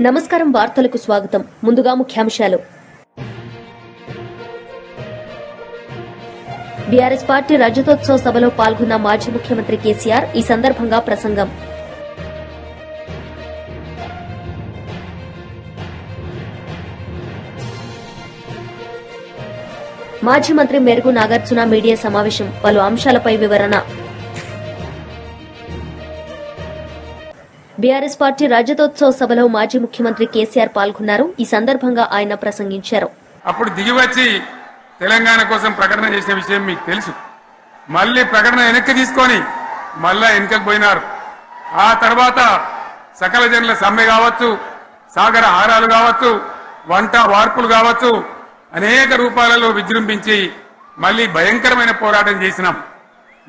నమస్కారం, వార్తలకు స్వాగతం. ముందుగా ముఖ్యాంశాలు. బీఆర్ఎస్ పార్టీ రజతోత్సవ సభలో పాల్గొన్న మాజీ ముఖ్యమంత్రి కేసీఆర్. ఈ సందర్భంగా ప్రసంగం. మాజీ మంత్రి మెరుగు నాగార్జున మీడియా సమావేశం. పలు అంశాలపై వివరణ. బీఆర్ఎస్ పార్టీ రజతోత్సవ సభలో మాజీ ముఖ్యమంత్రి కేసీఆర్ పాల్గొన్నారు. ఈ సందర్భంగా ఆయన ప్రసంగించారు. అప్పుడు దిగివచ్చి తెలంగాణ కోసం ప్రకటన చేసిన విషయం మీకు తెలుసు. మళ్లీ ప్రకటన వెనక్కి తీసుకొని మళ్ళా వెనుకకు పోయినారు. ఆ తర్వాత సకల జనుల సమ్మె కావచ్చు, సాగర హారాలు కావచ్చు, వంట వార్పులు కావచ్చు, అనేక రూపాలలో విజృంభించి మళ్లీ భయంకరమైన పోరాటం చేసినాం.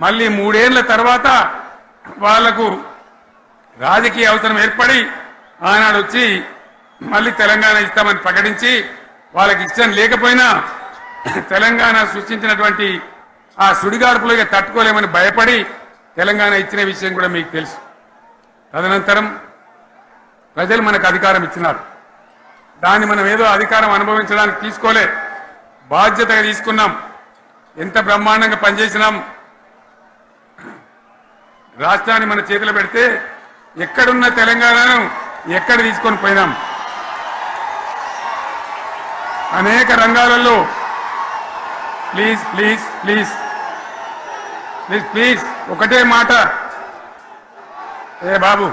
మళ్లీ 3 ఏళ్ల తర్వాత వాళ్లకు రాజకీయ అవసరం ఏర్పడి ఆనాడు వచ్చి మళ్లీ తెలంగాణ ఇస్తామని ప్రకటించి, వాళ్ళకి ఇష్టం లేకపోయినా తెలంగాణ సృష్టించినటువంటి ఆ సుడిగాడుపులుగా తట్టుకోలేమని భయపడి తెలంగాణ ఇచ్చిన విషయం కూడా మీకు తెలుసు. తదనంతరం ప్రజలు మనకు అధికారం ఇచ్చినారు. దాన్ని మనం ఏదో అధికారం అనుభవించడానికి తీసుకోలే, బాధ్యతగా తీసుకున్నాం. ఎంత బ్రహ్మాండంగా పనిచేసినాం. రాష్ట్రాన్ని మన చేతిలో పెడితే ఎక్కడున్న తెలంగాణను ఎక్కడ తీసుకొని పోయినాం. అనేక రంగాలలో please please please please please ఒకటే మాట. ఏ బాబు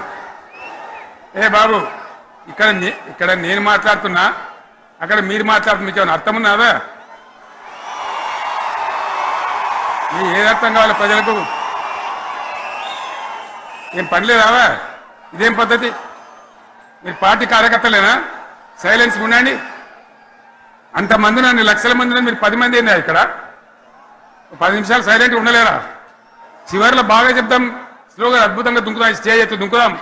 ఇక్కడ నేను మాట్లాడుతున్నా, అక్కడ మీరు మాట్లాడుతున్నా. మీకు ఏమైనా అర్థం ఉన్నదా? ఏ అర్థం కావాలి ప్రజలకు? ఏం పనిలేదావా? ఇదేం పద్ధతి? మీరు పార్టీ కార్యకర్తలేనా? సైలెన్స్ ఉండండి. అంతమంది నన్ను లక్షల మంది, మీరు 10 మంది అయినా ఇక్కడ 10 నిమిషాలు సైలెంట్ ఉండలేరా? చివరిలో బాగా చెప్తాం, స్లోగా అద్భుతంగా దుంకుదాం, స్టేజ్ ఎత్తు దుంకుదాం.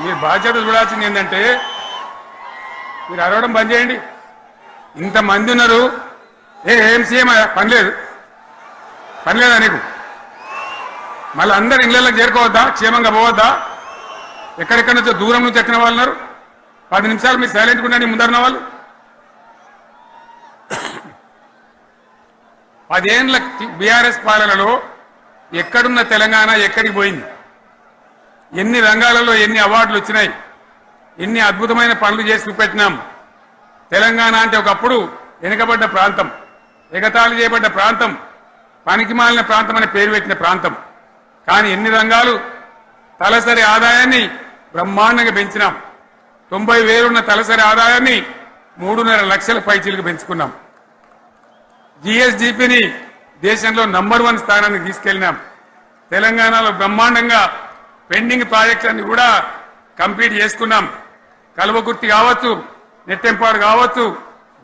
మీరు బాధ్యత చూడాల్సింది ఏంటంటే మీరు అరవడం బంద్ చేయండి. ఇంతమంది ఉన్నారు, ఏం సీఎం పనిలేదా నీకు? మళ్ళీ అందరు ఇళ్లలోకి చేరుకోవద్దా? క్షేమంగా పోవద్దా? ఎక్కడెక్కడి నుంచో దూరం నుంచి ఎక్కిన వాళ్ళు ఉన్నారు. 10 నిమిషాలు మీరు సైలెంట్గా ఉండండి. ముందరున్న వాళ్ళు 10 ఏళ్ల బీఆర్ఎస్ పాలనలో ఎక్కడున్న తెలంగాణ ఎక్కడికి పోయింది? ఎన్ని రంగాలలో ఎన్ని అవార్డులు వచ్చినాయి? ఎన్ని అద్భుతమైన పనులు చేసి చూపెట్టినాం. తెలంగాణ అంటే ఒకప్పుడు వెనుకబడ్డ ప్రాంతం, ఎగతాళి చేయబడ్డ ప్రాంతం, పనికిమాలిన ప్రాంతం అనే పేరు పెట్టిన ప్రాంతం. కానీ ఎన్ని రంగాలు, తలసరి ఆదాయాన్ని బ్రహ్మాండంగా పెంచినాం. 90,000 ఉన్న తలసరి ఆదాయాన్ని 3.5 లక్షల పైచీలకు పెంచుకున్నాం. జీఎస్డీపీని దేశంలో నంబర్ 1 స్థానానికి తీసుకెళ్లినాం. తెలంగాణలో బ్రహ్మాండంగా పెండింగ్ ప్రాజెక్టులన్నీ కూడా కంప్లీట్ చేసుకున్నాం. కల్వకుర్తి కావచ్చు, నెట్టెంపాడు కావచ్చు,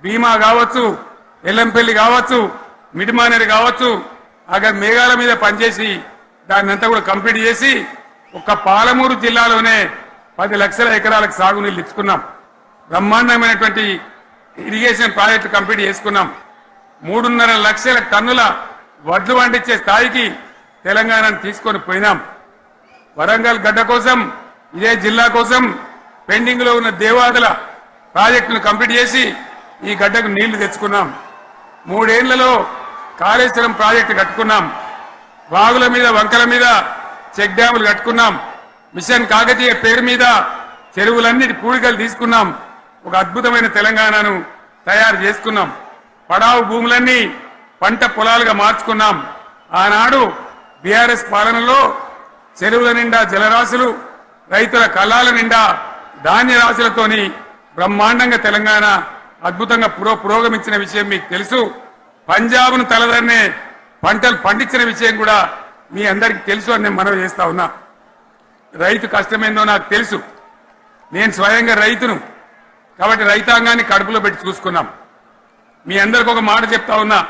భీమా కావచ్చు, ఎల్లంపల్లి కావచ్చు, మిడిమానేరు కావచ్చు, అక్కడ మేఘాల మీద పనిచేసి దాన్నంతా కూడా కంప్లీట్ చేసి ఒక్క పాలమూరు జిల్లాలోనే 10 లక్షల ఎకరాలకు సాగునీళ్ళు ఇచ్చుకున్నాం. బ్రహ్మాండమైనటువంటి ఇరిగేషన్ ప్రాజెక్టు కంప్లీట్ చేసుకున్నాం. 3.5 లక్షల టన్నుల వడ్లు పండించే స్థాయికి తెలంగాణను తీసుకొని పోయినాం. వరంగల్ గడ్డ కోసం, ఇదే జిల్లా కోసం పెండింగ్ లో ఉన్న దేవాదుల ప్రాజెక్టును కంప్లీట్ చేసి ఈ గడ్డకు నీళ్లు తెచ్చుకున్నాం. 3 ఏళ్లలో కాళేశ్వరం ప్రాజెక్టు కట్టుకున్నాం. వాగుల మీద, వంకల మీద చెక్ డ్యాములు కట్టుకున్నాం. మిషన్ కాకతీయ పేరు మీద చెరువులన్నిటి పూడికలు తీసుకున్నాం. ఒక అద్భుతమైన తెలంగాణను తయారు చేసుకున్నాం. పడావు భూములన్నీ పంట పొలాలుగా మార్చుకున్నాం. ఆనాడు బీఆర్ఎస్ పాలనలో చెరువుల నిండా జలరాశులు, రైతుల కళ్ళాల నిండా ధాన్య రాశులతోని బ్రహ్మాండంగా తెలంగాణ అద్భుతంగా పురోగమించిన విషయం మీకు తెలుసు. పంజాబ్ను తలదన్నే పంటలు పండించిన విషయం కూడా మీ అందరికీ తెలుసు అని నేను మనవి చేస్తా ఉన్నా. రైతు కష్టమేందో నాకు తెలుసు. నేను స్వయంగా రైతును కాబట్టి రైతాంగాన్ని కడుపులో పెట్టి చూసుకున్నాం. మీ అందరికి ఒక మాట చెప్తా ఉన్నా,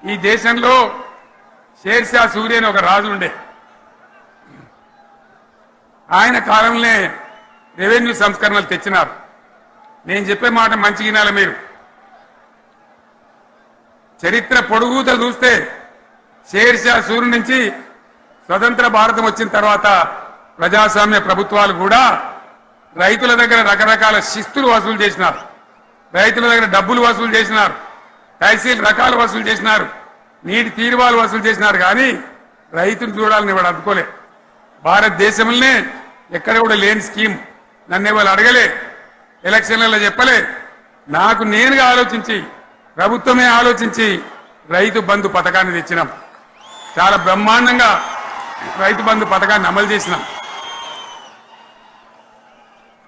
ఈ దేశంలో షేర్షా సూరి అని ఒక రాజు ఉండే. ఆయన కాలంలో రెవెన్యూ సంస్కరణలు తెచ్చినారు. నేను చెప్పే మాట మంచి వినాలి మీరు. చరిత్ర పొడుగుత చూస్తే షేర్షా సూరి నుంచి స్వతంత్ర భారతం వచ్చిన తర్వాత ప్రజాస్వామ్య ప్రభుత్వాలు కూడా రైతుల దగ్గర రకరకాల శిస్తులు వసూలు చేసినారు, రైతుల దగ్గర డబ్బులు వసూలు చేసినారు, తహసీల్ రకాలు వసూలు చేసినారు, నీటి తీరువాలు వసూలు చేసినారు. కానీ రైతులు చూడాలని వాడు అందుకోలే. భారతదేశంలోనే ఎక్కడ కూడా లేని స్కీమ్. నన్ను వాళ్ళు అడగలే, ఎలక్షన్లలో చెప్పలే. నాకు నేనుగా ఆలోచించి, ప్రభుత్వమే ఆలోచించి రైతు బంధు పథకాన్ని తెచ్చినాం. చాలా బ్రహ్మాండంగా రైతు బంధు పథకాన్ని అమలు చేసినాం.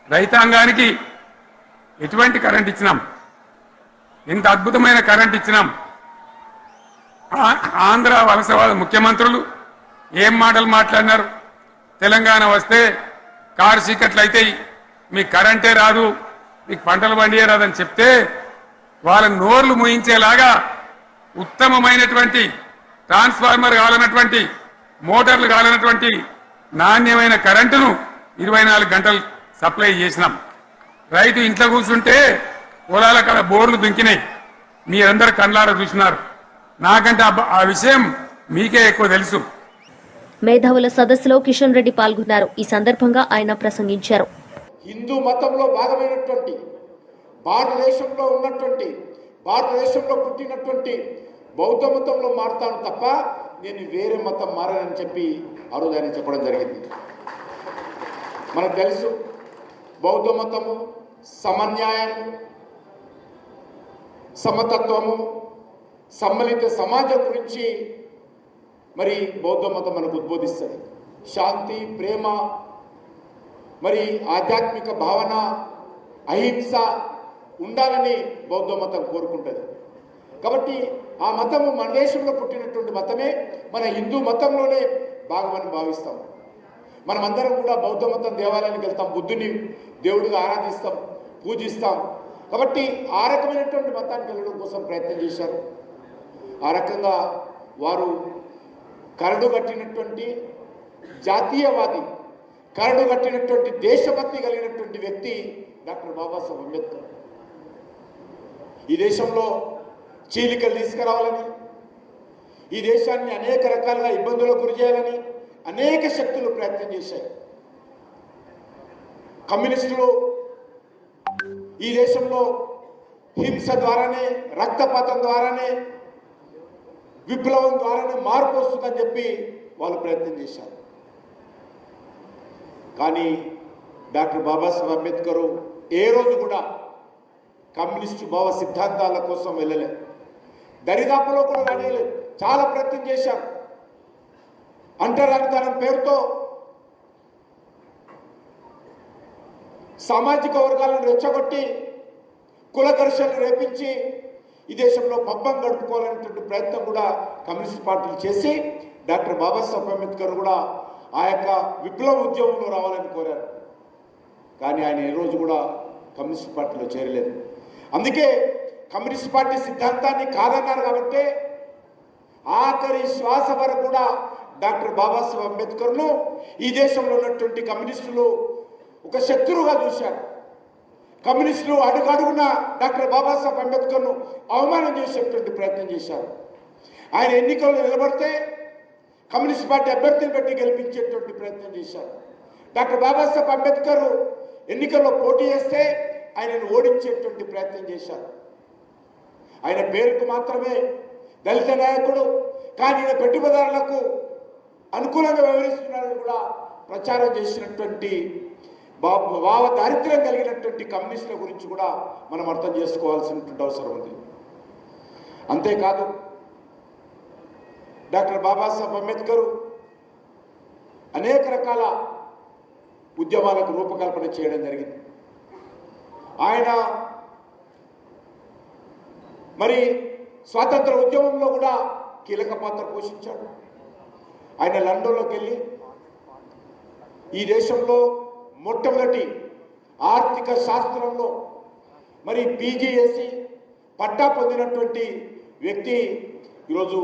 రైతాంగానికి ఎటువంటి కరెంట్ ఇచ్చినాం, ఇంత అద్భుతమైన కరెంట్ ఇచ్చినాం. ఆంధ్ర వలసవాద ముఖ్యమంత్రులు ఏం మాటలు మాట్లాడినారు. తెలంగాణ వస్తే కారు చీకట్లు అయితాయి, మీకు కరెంటే రాదు, మీకు పంటలు పండియే రాదని చెప్తే వాళ్ళ నోర్లు ముయించేలాగా ఉత్తమమైనటువంటి ట్రాన్స్ఫార్మర్ కావాలన్నటువంటి, మోటార్లు కావాలన్నటువంటి నాణ్యమైన కరెంటును 24 గంటలు సప్లై చేసినాం. రైతు ఇంట్లో కూర్చుంటే పొలాల కాడ బోర్లు దుంకినాయి. మీరందరూ కళ్ళారా చూసినారు. నాకంటే ఆ విషయం మీకే ఎక్కువ తెలుసు. మేధావుల సదస్సులో కిషన్ రెడ్డి పాల్గొన్నారు. ఈ సందర్భంగా ఆయన ప్రసంగించారు. హిందూ మతంలో భాగమైనటువంటి, భారతదేశంలో ఉన్నటువంటి, భారతదేశంలో పుట్టినటువంటి బౌద్ధ మతంలో మారుతాను తప్ప నేను వేరే మతం మారనని చెప్పి ఆ రోజు ఆయన చెప్పడం జరిగింది. మనకు తెలుసు బౌద్ధ మతము సమన్యాయము, సమతత్వము, సమ్మలిత సమాజం గురించి మరి బౌద్ధ మతం మనకు ఉద్బోధిస్తుంది. శాంతి, ప్రేమ, మరి ఆధ్యాత్మిక భావన, అహింస ఉండాలని బౌద్ధ మతం కోరుకుంటుంది. కాబట్టి ఆ మతము మన దేశంలో పుట్టినటువంటి మతమే, మన హిందూ మతంలోనే భాగమని భావిస్తాం. మనమందరం కూడా బౌద్ధ మతం దేవాలయానికి వెళ్తాం, బుద్ధుని దేవుడిగా ఆరాధిస్తాం, పూజిస్తాం. కాబట్టి ఆ రకమైనటువంటి మతానికి వెళ్ళడం కోసం ప్రయత్నం చేశారు. ఆ రకంగా వారు కరడు కట్టినటువంటి జాతీయవాది, కరడు కట్టినటువంటి దేశభక్తి కలిగినటువంటి వ్యక్తి డాక్టర్ బాబాసాహెబ్ అంబేద్కర్. ఈ దేశంలో చీలికలు తీసుకురావాలని, ఈ దేశాన్ని అనేక రకాలుగా ఇబ్బందులకు గురి చేయాలని అనేక శక్తులు ప్రయత్నం చేశాయి. కమ్యూనిస్టులు ఈ దేశంలో హింస ద్వారానే, రక్తపాతం ద్వారానే, విప్లవం ద్వారానే మార్పు వస్తుందని చెప్పి వాళ్ళు ప్రయత్నం చేశారు. కానీ డాక్టర్ బాబాసాహెబ్ అంబేద్కర్ ఏ రోజు కూడా కమ్యూనిస్టు భావ సిద్ధాంతాల కోసం వెళ్ళలేదు, దరిదాపులో కూడా రానియలేదు. చాలా ప్రయత్నం చేశారు. అంటరానితనం పేరుతో సామాజిక వర్గాలను రెచ్చగొట్టి కుల ఘర్షణలు రేపించి ఈ దేశంలో పబ్బం గడుపుకోవాలనేటువంటి ప్రయత్నం కూడా కమ్యూనిస్ట్ పార్టీలు చేసి డాక్టర్ బాబాసాహెబ్ అంబేద్కర్ కూడా ఆ యొక్క విప్లవ ఉద్యమంలో రావాలని కోరారు. కానీ ఆయన ఏ రోజు కూడా కమ్యూనిస్ట్ పార్టీలో చేరలేదు. అందుకే కమ్యూనిస్ట్ పార్టీ సిద్ధాంతాన్ని కాదన్నారు. కాబట్టి ఆఖరి శ్వాస వరకు కూడా డాక్టర్ బాబాసాహెబ్ అంబేద్కర్ను ఈ దేశంలో ఉన్నటువంటి కమ్యూనిస్టులు ఒక శత్రువుగా చూశారు. కమ్యూనిస్టులు అడుగడుగున డాక్టర్ బాబాసాహెబ్ అంబేద్కర్ను అవమానం చేసేటువంటి ప్రయత్నం చేశారు. ఆయన ఎన్నికల్లో నిలబడితే కమ్యూనిస్ట్ పార్టీ అభ్యర్థిని పెట్టి గెలిపించేటువంటి ప్రయత్నం చేశారు. డాక్టర్ బాబాసాహెబ్ అంబేద్కర్ ఎన్నికల్లో పోటీ చేస్తే ఆయనను ఓడించేటువంటి ప్రయత్నం చేశారు. ఆయన పేరుకు మాత్రమే దళిత నాయకుడు, కానీ ఈయన పెట్టుబడిదారులకు అనుకూలంగా వ్యవహరిస్తున్నారని కూడా ప్రచారం చేసినటువంటి భావ దారిద్ర్యం కలిగినటువంటి కమ్యూనిస్టుల గురించి కూడా మనం అర్థం చేసుకోవాల్సినటువంటి అవసరం ఉంది. అంతేకాదు డాక్టర్ బాబాసాహెబ్ అంబేద్కర్ అనేక రకాల ఉద్యమాలకు రూపకల్పన చేయడం జరిగింది. ఆయన మరి స్వాతంత్ర ఉద్యమంలో కూడా కీలక పాత్ర పోషించాడు. ఆయన లండన్లోకి వెళ్ళి ఈ దేశంలో మొట్టమొదటి ఆర్థిక శాస్త్రంలో మరి పీజీ చేసి పట్టా పొందినటువంటి వ్యక్తి ఈరోజు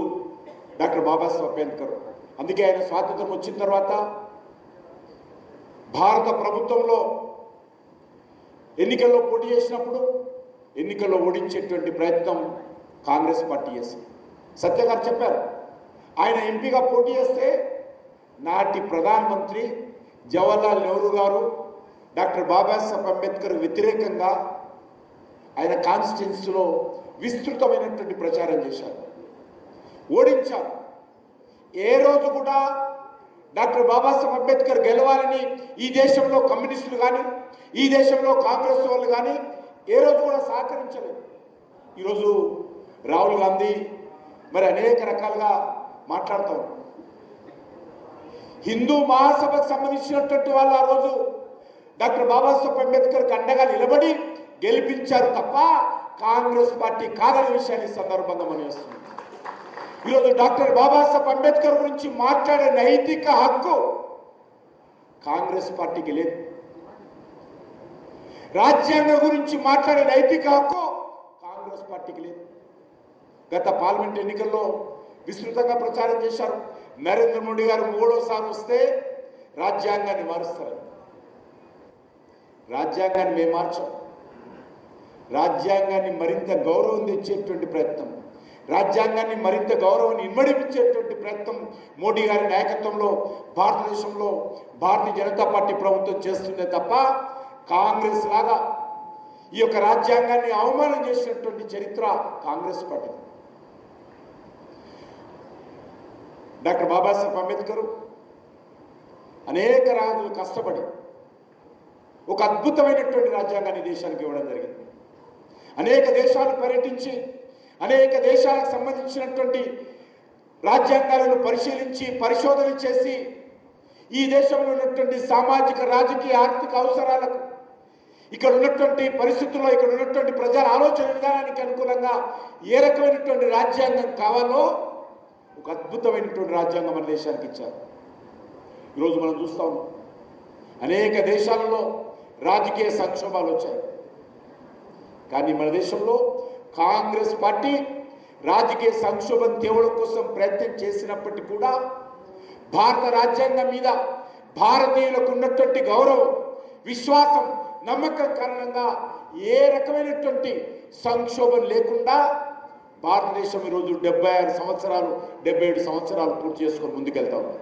డాక్టర్ బాబాసాహెబ్ అంబేద్కర్. అందుకే ఆయన స్వాతంత్రం వచ్చిన తర్వాత భారత ప్రభుత్వంలో ఎన్నికల్లో పోటీ చేసినప్పుడు ఎన్నికల్లో ఓడించేటువంటి ప్రయత్నం కాంగ్రెస్ పార్టీ చేసింది. సత్య గారు చెప్పారు, ఆయన ఎంపీగా పోటీ చేస్తే నాటి ప్రధానమంత్రి జవహర్లాల్ నెహ్రూ గారు డాక్టర్ బాబాసాహెబ్ అంబేద్కర్ వ్యతిరేకంగా ఆయన కాన్స్టిట్యున్సీలో విస్తృతమైనటువంటి ప్రచారం చేశారు, ఓడించారు. ఏ రోజు కూడా డాక్టర్ బాబాసాహెబ్ అంబేద్కర్ గెలవాలని ఈ దేశంలో కమ్యూనిస్టులు కానీ ఈ దేశంలో కాంగ్రెస్ వాళ్ళు కానీ ఏ రోజు కూడా సహకరించలేదు. ఈరోజు రాహుల్ గాంధీ మరి అనేక రకాలుగా మాట్లాడుతూ ఉన్నారు. హిందూ మహాసభకు సంబంధించినటువంటి వాళ్ళు ఆ రోజు డాక్టర్ బాబాసాహెబ్ అంబేద్కర్కి అండగా నిలబడి గెలిపించారు తప్ప కాంగ్రెస్ పార్టీ కాదనే విషయాన్ని ఈ సందర్భంగా మనం వేస్తున్నాం. ఈరోజు డాక్టర్ బాబాసాహెబ్ అంబేద్కర్ గురించి మాట్లాడే నైతిక హక్కు కాంగ్రెస్ పార్టీకి లేదు. రాజ్యాంగం గురించి మాట్లాడే నైతిక హక్కు కాంగ్రెస్ పార్టీకి లేదు. గత పార్లమెంట్ ఎన్నికల్లో విస్తృతంగా ప్రచారం చేశారు. నరేంద్ర మోడీ గారు మూడోసారి వస్తే రాజ్యాంగాన్ని మారుస్తారు. రాజ్యాంగాన్ని మేము మార్చాం. రాజ్యాంగాన్ని మరింత గౌరవం తెచ్చేటువంటి ప్రయత్నం, రాజ్యాంగాన్ని మరింత గౌరవాన్ని ఇమ్మడించేటువంటి ప్రయత్నం మోడీ గారి నాయకత్వంలో భారతదేశంలో భారతీయ జనతా పార్టీ ప్రభుత్వం చేస్తుందే తప్ప కాంగ్రెస్ లాగా ఈ యొక్క రాజ్యాంగాన్ని అవమానం చేసినటువంటి చరిత్ర కాంగ్రెస్ పార్టీ. డాక్టర్ బాబాసాహెబ్ అంబేద్కర్ అనేక రోజులు కష్టపడి ఒక అద్భుతమైనటువంటి రాజ్యాంగాన్ని దేశానికి ఇవ్వడం జరిగింది. అనేక దేశాలు పర్యటించి అనేక దేశాలకు సంబంధించినటువంటి రాజ్యాంగాలను పరిశీలించి పరిశోధన చేసి ఈ దేశంలో ఉన్నటువంటి సామాజిక రాజకీయ ఆర్థిక అవసరాలకు ఇక్కడ ఉన్నటువంటి పరిస్థితుల్లో ఇక్కడ ఉన్నటువంటి ప్రజల ఆలోచన విధానానికి అనుకూలంగా ఏ రకమైనటువంటి రాజ్యాంగం కావాలో ఒక అద్భుతమైనటువంటి రాజ్యాంగం మన దేశానికి ఇచ్చారు. ఈరోజు మనం చూస్తా ఉన్నాం అనేక దేశాలలో రాజకీయ సంక్షోభాలు వచ్చాయి. కానీ మన దేశంలో కాంగ్రెస్ పార్టీ రాజకీయ సంక్షోభం తేవడం కోసం ప్రయత్నం చేసినప్పటికీ కూడా భారత రాజ్యాంగం మీద భారతీయులకు ఉన్నటువంటి గౌరవం, విశ్వాసం, నమ్మకం కారణంగా ఏ రకమైనటువంటి సంక్షోభం లేకుండా భారతదేశం ఈరోజు 76 సంవత్సరాలు 77 సంవత్సరాలు పూర్తి చేసుకొని ముందుకెళ్తా ఉంది.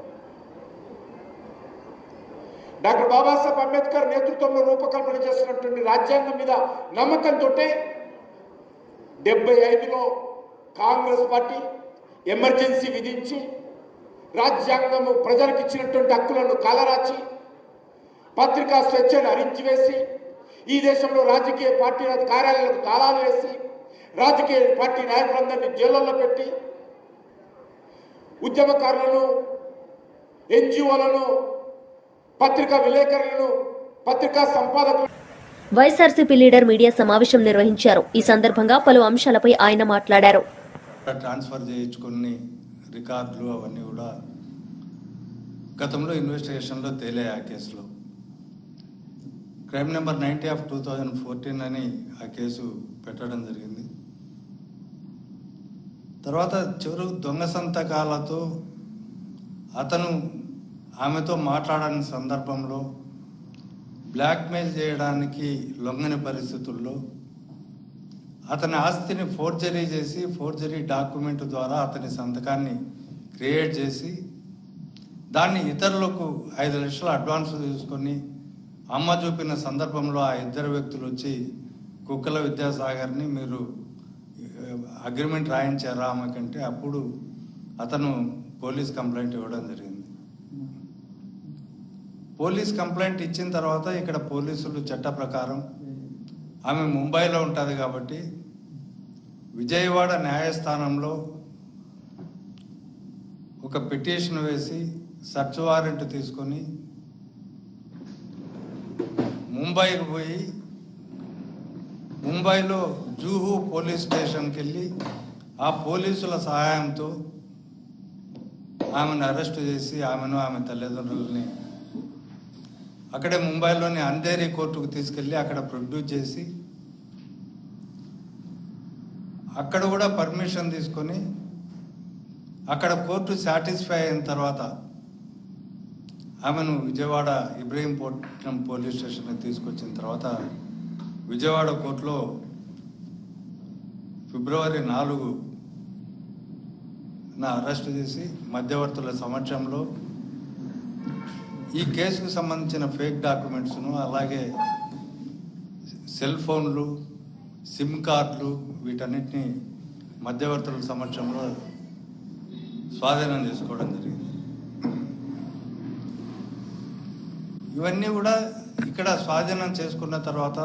డాక్టర్ బాబాసాహెబ్ అంబేద్కర్ నేతృత్వంలో రూపకల్పన చేస్తున్నటువంటి రాజ్యాంగం మీద నమ్మకంతో 75లో కాంగ్రెస్ పార్టీ ఎమర్జెన్సీ విధించి రాజ్యాంగము ప్రజలకు ఇచ్చినటువంటి హక్కులను కాలరాచి పత్రికా స్వేచ్ఛను అరించివేసి ఈ దేశంలో రాజకీయ పార్టీల కార్యాలయాలకు తాళాలు వేసి రాజకీయ పార్టీ నాయకులందరినీ జైళ్లలో పెట్టి ఉద్యమకారులను, ఎన్జిఓలను, పత్రికా విలేకరులను, పత్రికా సంపాదకులను వైఎస్ఆర్సీపీ లీడర్ మీడియా సమావేశం నిర్వహించారు. ఈ సందర్భంగా పలు అంశాలపై ఆయన మాట్లాడారు. ట్రాన్స్ఫర్ చేయించుకుని రికార్డులు అవన్నీ కూడా గతంలో ఇన్వెస్టిగేషన్లో తేలాయి. ఆ కేసులో క్రైమ్ నెంబర్ 90/2014 అని ఆ కేసు పెట్టడం జరిగింది. తర్వాత చివరి దొంగ సంతకాలతో అతను ఆమెతో మాట్లాడని సందర్భంలో బ్లాక్మెయిల్ చేయడానికి లొంగని పరిస్థితుల్లో అతని ఆస్తిని ఫోర్జరీ చేసి ఫోర్జరీ డాక్యుమెంట్ ద్వారా అతని సంతకాన్ని క్రియేట్ చేసి దాన్ని ఇతరులకు 5 లక్షల అడ్వాన్స్ తీసుకొని అమ్మ చూపిన సందర్భంలో ఆ ఇద్దరు వ్యక్తులు వచ్చి కుక్కల విద్యాసాగర్ని మీరు అగ్రిమెంట్ రాయించారా ఆమెకంటే అప్పుడు అతను పోలీస్ కంప్లైంట్ ఇవ్వడం జరిగింది. పోలీస్ కంప్లైంట్ ఇచ్చిన తర్వాత ఇక్కడ పోలీసులు చట్ట ప్రకారం ఆమె ముంబైలో ఉంటుంది కాబట్టి విజయవాడ న్యాయస్థానంలో ఒక పిటిషన్ వేసి సర్చ్ వారెంట్ తీసుకొని ముంబైకి పోయి ముంబైలో జూహు పోలీస్ స్టేషన్కి వెళ్ళి ఆ పోలీసుల సహాయంతో ఆమెను అరెస్ట్ చేసి ఆమెను ఆమె తల్లిదండ్రులని అక్కడే ముంబైలోని అంధేరి కోర్టుకు తీసుకెళ్ళి అక్కడ ప్రొడ్యూస్ చేసి అక్కడ కూడా పర్మిషన్ తీసుకొని అక్కడ కోర్టు సాటిస్ఫై అయిన తర్వాత ఆమెను విజయవాడ ఇబ్రహీంపట్నం పోలీస్ స్టేషన్కి తీసుకొచ్చిన తర్వాత విజయవాడ కోర్టులో ఫిబ్రవరి 4న అరెస్ట్ చేసి మధ్యవర్తుల సమక్షంలో ఈ కేసుకు సంబంధించిన ఫేక్ డాక్యుమెంట్స్ను అలాగే సెల్ ఫోన్లు, సిమ్ కార్డులు వీటన్నిటిని మధ్యవర్తుల సమక్షంలో స్వాధీనం చేసుకోవడం జరిగింది. ఇవన్నీ కూడా ఇక్కడ స్వాధీనం చేసుకున్న తర్వాత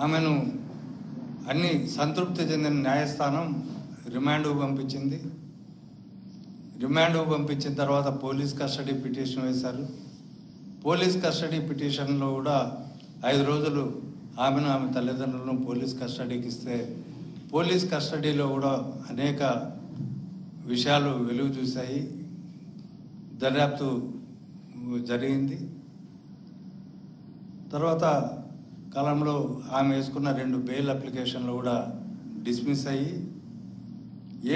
ఆమెను అన్ని సంతృప్తి చెందిన న్యాయస్థానం రిమాండ్కు పంపించింది. రిమాండ్కు పంపించిన తర్వాత పోలీస్ కస్టడీ పిటిషన్ వేశారు. పోలీస్ కస్టడీ పిటిషన్లో కూడా 5 రోజులు ఆమెను ఆమె తల్లిదండ్రులను పోలీస్ కస్టడీకి ఇస్తే పోలీస్ కస్టడీలో కూడా అనేక విషయాలు వెలుగు చూశాయి. దర్యాప్తు జరిగింది. తర్వాత కాలంలో ఆమె వేసుకున్న 2 బెయిల్ అప్లికేషన్లు కూడా డిస్మిస్ అయ్యి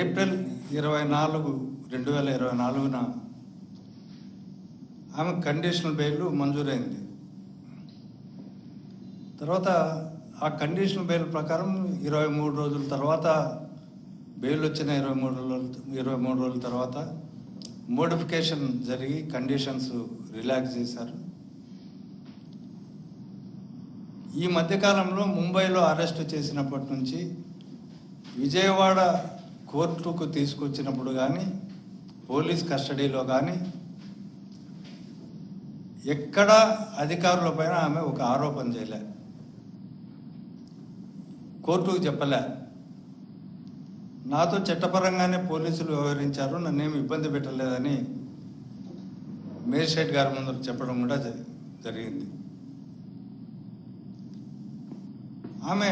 ఏప్రిల్ 24, 2024న ఆమె కండిషనల్ బెయిల్ మంజూరైంది. తర్వాత ఆ కండిషనల్ బెయిల్ ప్రకారం 23 రోజుల తర్వాత బెయిల్ వచ్చిన 23 రోజుల తర్వాత మోడిఫికేషన్ జరిగి కండిషన్స్ రిలాక్స్ చేశారు. ఈ మధ్యకాలంలో ముంబైలో అరెస్ట్ చేసినప్పటి నుంచి విజయవాడ కోర్టుకు తీసుకొచ్చినప్పుడు కానీ పోలీస్ కస్టడీలో కానీ ఎక్కడా అధికారుల పైన ఆమె ఒక ఆరోపణ చేయలే, కోర్టుకు చెప్పలే. నాతో చట్టపరంగానే పోలీసులు వ్యవహరించారు, నన్నేమి ఇబ్బంది పెట్టలేదని మేజిస్ట్రేట్ గారి ముందు చెప్పడం కూడా జరిగింది. ఆమె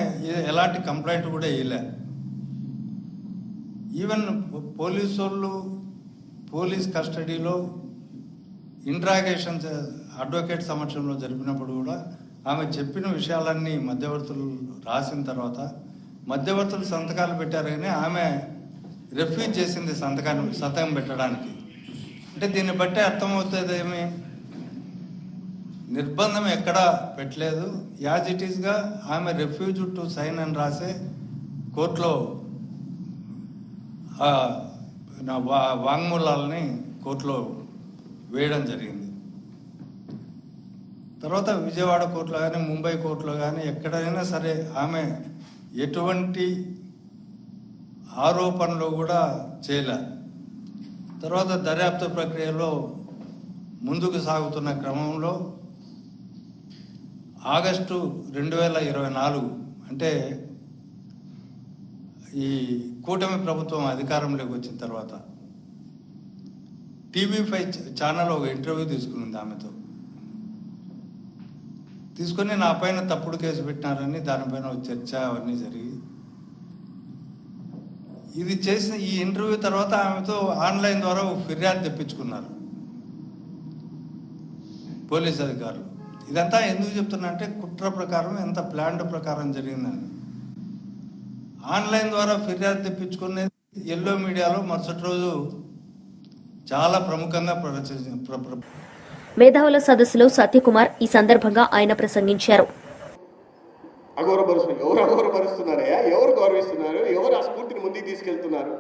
ఎలాంటి కంప్లైంట్ కూడా ఇవ్వలే. ఈవెన్ పోలీసు వాళ్ళు పోలీస్ కస్టడీలో ఇంట్రాగేషన్స్ అడ్వకేట్ సమక్షంలో జరిపినప్పుడు కూడా ఆమె చెప్పిన విషయాలన్నీ మధ్యవర్తులు రాసిన తర్వాత మధ్యవర్తులు సంతకాలు పెట్టారు కానీ ఆమె రిఫ్యూజ్ చేసింది సంతకం పెట్టడానికి. అంటే దీన్ని బట్టి అర్థమవుతుంది ఏమి, నిర్బంధం ఎక్కడా పెట్టలేదు. యాజ్ ఇట్ ఈస్గా ఆమె రిఫ్యూజ్ టు సైన్ అని రాసే కోర్టులో వాంగ్మూలాలని కోర్టులో వేయడం జరిగింది. తర్వాత విజయవాడ కోర్టులో కానీ ముంబై కోర్టులో కానీ ఎక్కడైనా సరే ఆమె ఎటువంటి ఆరోపణలు కూడా చేయలే. తర్వాత దర్యాప్తు ప్రక్రియలో ముందుకు సాగుతున్న క్రమంలో ఆగస్టు 2024 అంటే ఈ కూటమి ప్రభుత్వం అధికారంలోకి వచ్చిన తర్వాత TV5 ఛానల్ ఒక ఇంటర్వ్యూ తీసుకునింది ఆమెతో. తీసుకొని నా పైన తప్పుడు కేసు పెట్టినారని దానిపైన ఒక చర్చ అవన్నీ జరిగి ఇది చేసిన ఈ ఇంటర్వ్యూ తర్వాత ఆమెతో ఆన్లైన్ ద్వారా ఒక ఫిర్యాదు తెప్పించుకున్నారు పోలీస్ అధికారులు. ఇదంతా ఎందుకు చెప్తున్నా అంటే కుట్ర ప్రకారం ఎంత ప్లాన్డ్ ప్రకారం జరిగిందని. ఆన్లైన్ ద్వారా ఫిర్యాదు తెప్పించుకునేది ఎల్లో మీడియాలో మరుసటి రోజు చాలా ప్రముఖంగా మేధావుల సదస్సులో సత్యకుమార్ ఈ సందర్భంగా ఆయన ప్రసంగించారు. ఎవరు అగౌరవపరుస్తున్నారయ్యా? ఎవరు గౌరవిస్తున్నారు? ఎవరు ఆ స్ఫూర్తిని ముందుకు తీసుకెళ్తున్నారు?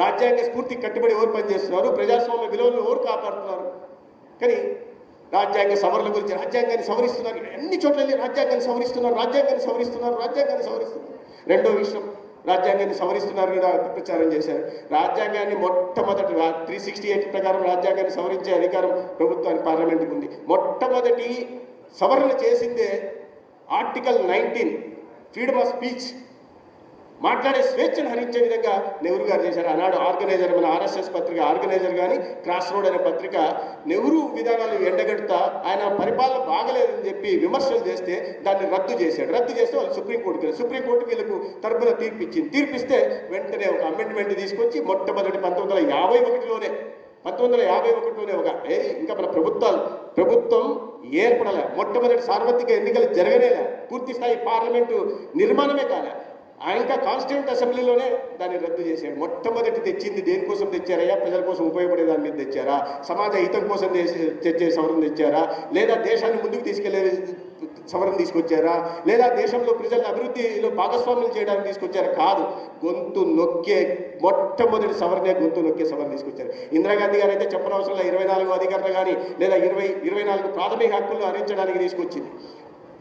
రాజ్యాంగ స్ఫూర్తికి కట్టుబడి ఎవరు పనిచేస్తున్నారు? ప్రజాస్వామ్య విలువలను ఎవరు కాపాడుతున్నారు? కానీ రాజ్యాంగ సవరణ గురించి రాజ్యాంగాన్ని సవరిస్తున్నారు, అన్ని చోట్ల రాజ్యాంగాన్ని సవరిస్తున్నారు. రెండో విషయం, రాజ్యాంగాన్ని సవరిస్తున్నారు కూడా ప్రచారం చేశారు. రాజ్యాంగాన్ని మొట్టమొదటి 368 ప్రకారం రాజ్యాంగాన్ని సవరించే అధికారం ప్రభుత్వానికి, పార్లమెంటుకు ఉంది. మొట్టమొదటి సవరణ చేసిందే ఆర్టికల్ 19 ఫ్రీడమ్ ఆఫ్ స్పీచ్, మాట్లాడే స్వేచ్ఛను హరించే విధంగా నెహ్రూ గారు చేశారు. ఆనాడు ఆర్గనైజర్, మన RSS పత్రిక ఆర్గనైజర్ కానీ క్రాస్ రోడ్ అనే పత్రిక నెహ్రూ విధానాలు ఎండగడుతా ఆయన పరిపాలన బాగలేదని చెప్పి విమర్శలు చేస్తే దాన్ని రద్దు చేశాడు. రద్దు చేస్తే వాళ్ళు సుప్రీంకోర్టు వీళ్ళకు తరపున తీర్పిస్తే వెంటనే ఒక అమెండ్మెంట్ తీసుకొచ్చి మొట్టమొదటి 1951లోనే ఒక ఇంకా మన ప్రభుత్వం ఏర్పడలే, మొట్టమొదటి సార్వత్రిక ఎన్నికలు జరగనేలే, పూర్తి స్థాయి పార్లమెంటు నిర్మాణమే కాలే. ఆయన కాన్స్టిట్యూంట్ అసెంబ్లీలోనే దాన్ని రద్దు చేశాడు. మొట్టమొదటి తెచ్చింది దేనికోసం తెచ్చారయ్యా? ప్రజల కోసం ఉపయోగపడే దాని మీద తెచ్చారా? సమాజ హితం కోసం తెచ్చే సవరణ తెచ్చారా? లేదా దేశాన్ని ముందుకు తీసుకెళ్లే సవరణ తీసుకొచ్చారా? లేదా దేశంలో ప్రజల అభివృద్ధిలో భాగస్వామ్యం చేయడానికి తీసుకొచ్చారా? కాదు, గొంతు నొక్కే మొట్టమొదటి సవరణే గొంతు నొక్కే సవరణ తీసుకొచ్చారు. ఇందిరాగాంధీ గారు అయితే చెప్పనవసరంలో 24 అధికారులు కానీ లేదా 24 ప్రాథమిక హక్కులను హరించడానికి తీసుకొచ్చింది.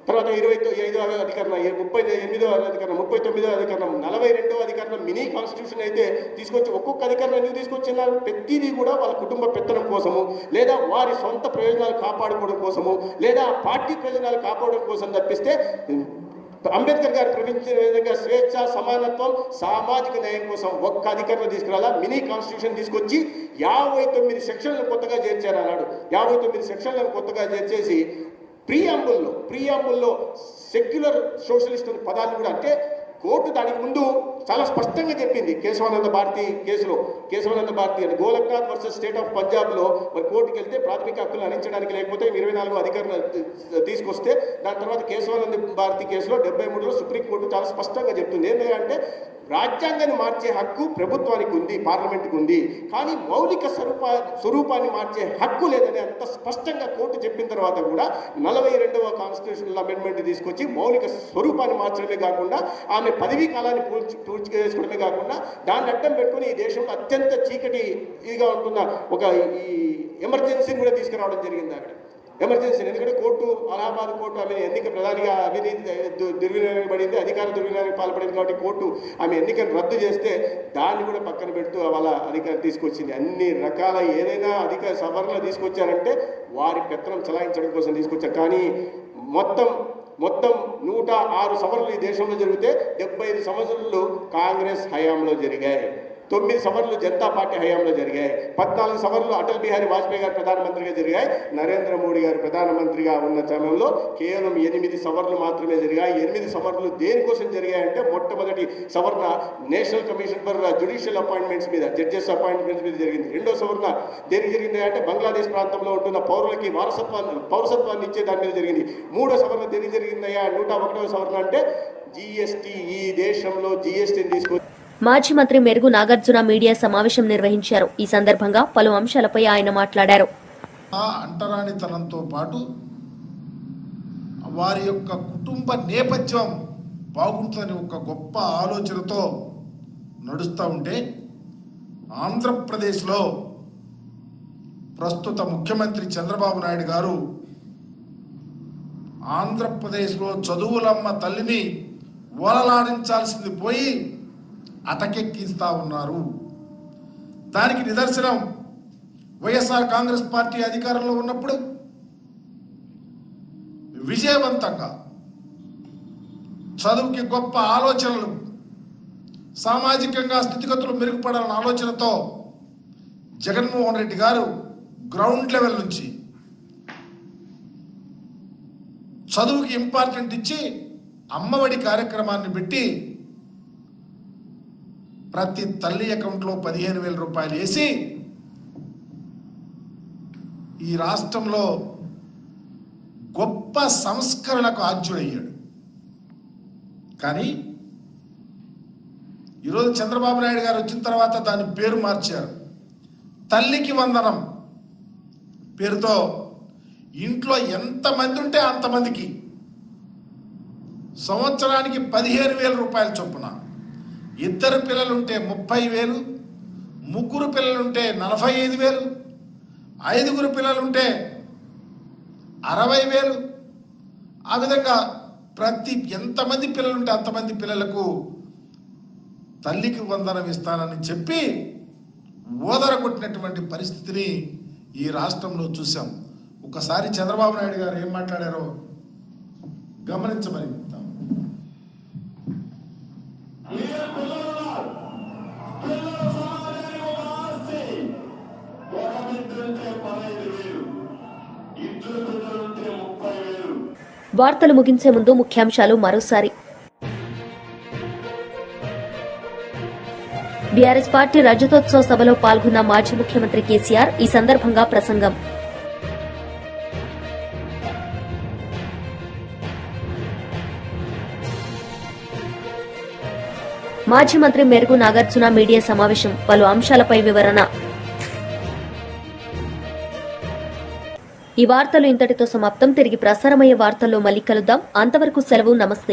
తర్వాత 25వ అధికరణ, 38వ అధికరణం, 39వ అధికరణం, 42వ అధికరణం మినీ కాన్స్టిట్యూషన్ అయితే తీసుకొచ్చి ఒక్కొక్క అధికరణం ఎందుకు తీసుకొచ్చినారు? ప్రతిదీ కూడా వాళ్ళ కుటుంబ పెత్తనం కోసము, లేదా వారి సొంత ప్రయోజనాలు కాపాడుకోవడం కోసము, లేదా పార్టీ ప్రయోజనాలు కాపాడడం కోసం తప్పిస్తే అంబేద్కర్ గారు ప్రకటించిన విధంగా స్వేచ్ఛ, సమానత్వం, సామాజిక న్యాయం కోసం ఒక్క అధికారం తీసుకురాలా. మినీ కాన్స్టిట్యూషన్ తీసుకొచ్చి 59 సెక్షన్లను కొత్తగా చేర్చారు అన్నాడు. 59 సెక్షన్లను కొత్తగా చేర్చేసి ప్రియాంబుల్లో సెక్యులర్ సోషలిస్ట్ అనే పదాలు కూడా, అంటే కోర్టు దానికి ముందు చాలా స్పష్టంగా చెప్పింది. కేశవానంద భారతి కేసులో, కేశవానంద భారతి అని గోలక్నాథ్ వర్సెస్ స్టేట్ ఆఫ్ పంజాబ్లో మరి కోర్టుకు వెళ్తే ప్రాథమిక హక్కులు హరించడానికి లేకపోతే 24 అధికారులు తీసుకొస్తే దాని తర్వాత కేశవానంద భారతి కేసులో 73లో సుప్రీంకోర్టు చాలా స్పష్టంగా చెప్తుంది. ఏంటంటే రాజ్యాంగాన్ని మార్చే హక్కు ప్రభుత్వానికి ఉంది, పార్లమెంట్కి ఉంది, కానీ మౌలిక స్వరూపాన్ని మార్చే హక్కు లేదని అంత స్పష్టంగా కోర్టు చెప్పిన తర్వాత కూడా 42వ కాన్స్టిట్యూషనల్ అమెండ్మెంట్ తీసుకొచ్చి మౌలిక స్వరూపాన్ని మార్చడమే కాకుండా ఆమె పదవీ కాలాన్ని పూర్తి చేసుకోవడమే కాకుండా దాన్ని అడ్డం పెట్టుకుని ఈ దేశంలో అత్యంత చీకటిగా ఉంటున్న ఒక ఈ ఎమర్జెన్సీని కూడా తీసుకురావడం జరిగింది. అక్కడ ఎమర్జెన్సీ, ఎందుకంటే కోర్టు, అలహాబాద్ కోర్టు ఆమె ఎన్నిక ప్రధానిగా అవినీతి దుర్వినియోగపడింది, అధికార దుర్వినియోగానికి పాల్పడింది కాబట్టి కోర్టు ఆమె ఎన్నికను రద్దు చేస్తే దాన్ని కూడా పక్కన పెడుతూ వాళ్ళ అధికారం తీసుకొచ్చింది. అన్ని రకాల ఏదైనా అధికార సవరణలు తీసుకొచ్చారంటే వారి పెత్తనం చలాయించడం కోసం తీసుకొచ్చారు. కానీ మొత్తం 106 సవరణలు ఈ దేశంలో జరిగితే 75 సంవత్సరాలు కాంగ్రెస్ హయాంలో జరిగాయి, 9 సవరణలు జనతా పార్టీ హయాంలో జరిగాయి, 14 సవరణలు అటల్ బిహారీ వాజ్పేయి గారు ప్రధానమంత్రిగా జరిగాయి, నరేంద్ర మోడీ గారు ప్రధానమంత్రిగా ఉన్న సమయంలో కేవలం 8 సవరణలు మాత్రమే జరిగాయి. 8 సవరణలు దేనికోసం జరిగాయంటే మొట్టమొదటి సవరణ national commission for judicial appointments మీద, జడ్జెస్ అపాయింట్మెంట్స్ మీద జరిగింది. రెండో సవరణ దేనికి జరిగింది అంటే బంగ్లాదేశ్ ప్రాంతంలో ఉంటున్న పౌరులకి పౌరసత్వాన్ని ఇచ్చే దాని మీద జరిగింది. మూడో సవరణ దేనికి జరిగిందయ్యా 101వ సవరణ అంటే జిఎస్టీ, ఈ దేశంలో జిఎస్టీని తీసుకొచ్చి. మాజీ మంత్రి మెరుగు నాగార్జున మీడియా సమావేశం నిర్వహించారు. ఈ సందర్భంగా పలు అంశాలపై ఆయన మాట్లాడారు. అంటరానితనంతో పాటు వారి యొక్క కుటుంబ నేపథ్యం బాగుంటుందని ఒక గొప్ప ఆలోచనతో నడుస్తూ ఉంటే ఆంధ్రప్రదేశ్లో ప్రస్తుత ముఖ్యమంత్రి చంద్రబాబు నాయుడు గారు ఆంధ్రప్రదేశ్లో చదువులమ్మ తల్లిని ఓలలాడించాల్సింది పోయి అటకెక్కిస్తా ఉన్నారు. దానికి నిదర్శనం వైఎస్ఆర్ కాంగ్రెస్ పార్టీ అధికారంలో ఉన్నప్పుడు విజయవంతంగా చదువుకి గొప్ప ఆలోచనలు, సామాజికంగా స్థితిగతులు మెరుగుపడాలన్న ఆలోచనతో జగన్మోహన్ రెడ్డి గారు గ్రౌండ్ లెవెల్ నుంచి చదువుకి ఇంపార్టెంట్ ఇచ్చి అమ్మఒడి కార్యక్రమాన్ని పెట్టి ప్రతి తల్లి అకౌంట్లో 15,000 రూపాయలు వేసి ఈ రాష్ట్రంలో గొప్ప సంస్కరణకు ఆద్యుడయ్యాడు. కానీ ఈరోజు చంద్రబాబు నాయుడు గారు వచ్చిన తర్వాత దాని పేరు మార్చారు. తల్లికి వందనం పేరుతో ఇంట్లో ఎంతమంది ఉంటే అంతమందికి సంవత్సరానికి 15,000 రూపాయల చొప్పున, 2 పిల్లలుంటే 30,000, 3 పిల్లలుంటే 45,000, 5 పిల్లలుంటే 60,000. ఆ విధంగా ప్రతి ఎంతమంది పిల్లలుంటే అంతమంది పిల్లలకు తల్లికి వందనం ఇస్తానని చెప్పి ఓదరగొట్టినటువంటి పరిస్థితిని ఈ రాష్ట్రంలో చూసాం. ఒకసారి చంద్రబాబు నాయుడు గారు ఏం మాట్లాడారో గమనించమని చెప్తాం. వార్తలు ముగించే ముందు ముఖ్యాంశాలు మరోసారి. బీఆర్ఎస్ పార్టీ రజతోత్సవ సభలో పాల్గొన్న మాజీ ముఖ్యమంత్రి కేసీఆర్. ఈ సందర్భంగా ప్రసంగం. మాజీ మంత్రి మెరుగు నాగార్జున మీడియా సమావేశం, పలు అంశాలపై వివరణ. ఈ వార్తలు ఇంతటితో సమాప్తం. తిరిగి ప్రసారమయ్యే వార్తల్లో మళ్ళీ కలుద్దాం. అంతవరకు సెలవు. నమస్తే.